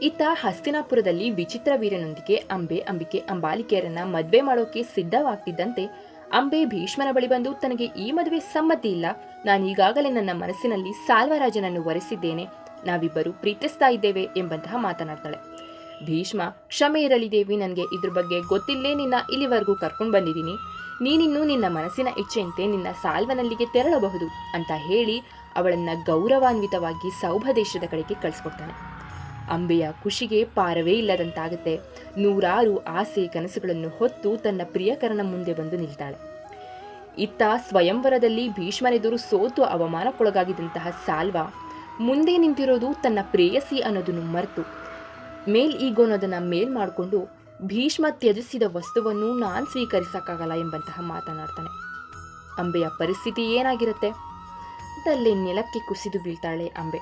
ಇತ್ತ ಹಸ್ತಿನಾಪುರದಲ್ಲಿ ವಿಚಿತ್ರ ವೀರನೊಂದಿಗೆ ಅಂಬಿಕೆ ಅಂಬಾಲಿಕೆಯರನ್ನ ಮದ್ವೆ ಮಾಡೋಕೆ ಸಿದ್ಧವಾಗ್ತಿದ್ದಂತೆ ಅಂಬೆ ಭೀಷ್ಮನ ಬಳಿ ಬಂದು ತನಗೆ ಈ ಮದುವೆ ಸಮ್ಮತಿ ಇಲ್ಲ, ನಾನೀಗಾಗಲೇ ನನ್ನ ಮನಸ್ಸಿನಲ್ಲಿ ಸಾಲ್ವರಾಜನನ್ನು ವರೆಸಿದ್ದೇನೆ, ನಾವಿಬ್ಬರು ಪ್ರೀತಿಸ್ತಾ ಇದ್ದೇವೆ ಎಂಬಂತಹ ಮಾತನಾಡ್ತಾಳೆ. ಭೀಷ್ಮ, ಕ್ಷಮೆ ಇರಲಿ ದೇವಿ, ನನಗೆ ಇದ್ರ ಬಗ್ಗೆ ಗೊತ್ತಿಲ್ಲೇ ನಿನ್ನ ಇಲ್ಲಿವರೆಗೂ ಕರ್ಕೊಂಡು ಬಂದಿದ್ದೀನಿ, ನೀನಿನ್ನೂ ನಿನ್ನ ಮನಸ್ಸಿನ ಇಚ್ಛೆಯಂತೆ ನಿನ್ನ ಸಾಲ್ವನಲ್ಲಿಗೆ ತೆರಳಬಹುದು ಅಂತ ಹೇಳಿ ಅವಳನ್ನ ಗೌರವಾನ್ವಿತವಾಗಿ ಸೌಭದೇಶದ ಕಡೆಗೆ ಕಳಿಸ್ಕೊಡ್ತಾನೆ. ಅಂಬೆಯ ಖುಷಿಗೆ ಪಾರವೇ ಇಲ್ಲದಂತಾಗುತ್ತೆ. ನೂರಾರು ಆಸೆ ಕನಸುಗಳನ್ನು ಹೊತ್ತು ತನ್ನ ಪ್ರಿಯಕರನ ಮುಂದೆ ಬಂದು ನಿಲ್ತಾಳೆ. ಇತ್ತ ಸ್ವಯಂವರದಲ್ಲಿ ಭೀಷ್ಮನೆದುರು ಸೋತು ಅವಮಾನಕ್ಕೊಳಗಾಗಿದ್ದಂತಹ ಸಾಲ್ವ ಮುಂದೆ ನಿಂತಿರೋದು ತನ್ನ ಪ್ರೇಯಸಿ ಅನ್ನೋದನ್ನು ಮರೆತು ಮೇಲ್ ಈಗೋ ಅನ್ನೋದನ್ನ ಮೇಲ್ ಮಾಡಿಕೊಂಡು ಭೀಷ್ಮ ತ್ಯಜಿಸಿದ ವಸ್ತುವನ್ನು ನಾನು ಸ್ವೀಕರಿಸಕ್ಕಾಗಲ್ಲ ಎಂಬಂತಹ ಮಾತನಾಡ್ತಾನೆ. ಅಂಬೆಯ ಪರಿಸ್ಥಿತಿ ಏನಾಗಿರುತ್ತೆ? ತಲೆ ನೆಲಕ್ಕೆ ಕುಸಿದು ಬೀಳ್ತಾಳೆ ಅಂಬೆ.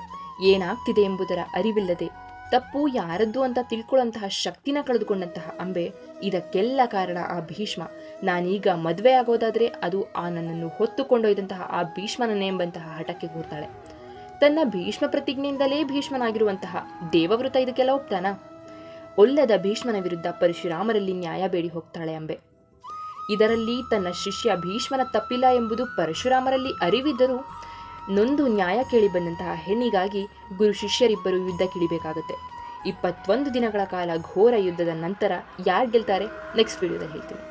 ಏನಾಗ್ತಿದೆ ಎಂಬುದರ ಅರಿವಿಲ್ಲದೆ ತಪ್ಪು ಯಾರದ್ದು ಅಂತ ತಿಳ್ಕೊಳ್ಳುವಂತಹ ಶಕ್ತಿನ ಕಳೆದುಕೊಂಡಂತಹ ಅಂಬೆ, ಇದಕ್ಕೆಲ್ಲ ಕಾರಣ ಆ ಭೀಷ್ಮ, ನಾನೀಗ ಮದುವೆ ಆಗೋದಾದ್ರೆ ಅದು ನನ್ನನ್ನು ಹೊತ್ತುಕೊಂಡೊಯ್ದಂತಹ ಆ ಭೀಷ್ಮನನ್ನೇ ಎಂಬಂತಹ ಹಠಕ್ಕೆ ಕೂರ್ತಾಳೆ. ತನ್ನ ಭೀಷ್ಮ ಪ್ರತಿಜ್ಞೆಯಿಂದಲೇ ಭೀಷ್ಮನಾಗಿರುವಂತಹ ದೇವವೃತ ಇದಕ್ಕೆಲ್ಲ ಒಪ್ತಾನ? ಒಲ್ಲದ ಭೀಷ್ಮನ ವಿರುದ್ಧ ಪರಶುರಾಮರಲ್ಲಿ ನ್ಯಾಯ ಬೇಡಿ ಹೋಗ್ತಾಳೆ ಅಂಬೆ. ಇದರಲ್ಲಿ ತನ್ನ ಶಿಷ್ಯ ಭೀಷ್ಮನ ತಪ್ಪಿಲ್ಲ ಎಂಬುದು ಪರಶುರಾಮರಲ್ಲಿ ಅರಿವಿದ್ದರೂ ನೊಂದು ನ್ಯಾಯ ಕೇಳಿ ಬಂದಂತಹ ಹೆಣ್ಣಿಗಾಗಿ ಗುರು ಶಿಷ್ಯರಿಬ್ಬರು ಯುದ್ಧಕ್ಕಿಳಿಬೇಕಾಗುತ್ತೆ. 21 ದಿನಗಳ ಕಾಲ ಘೋರ ಯುದ್ಧದ ನಂತರ ಯಾರು ಗೆಲ್ತಾರೆ ನೆಕ್ಸ್ಟ್ ವಿಡಿಯೋದಲ್ಲಿ ಹೇಳ್ತೀನಿ.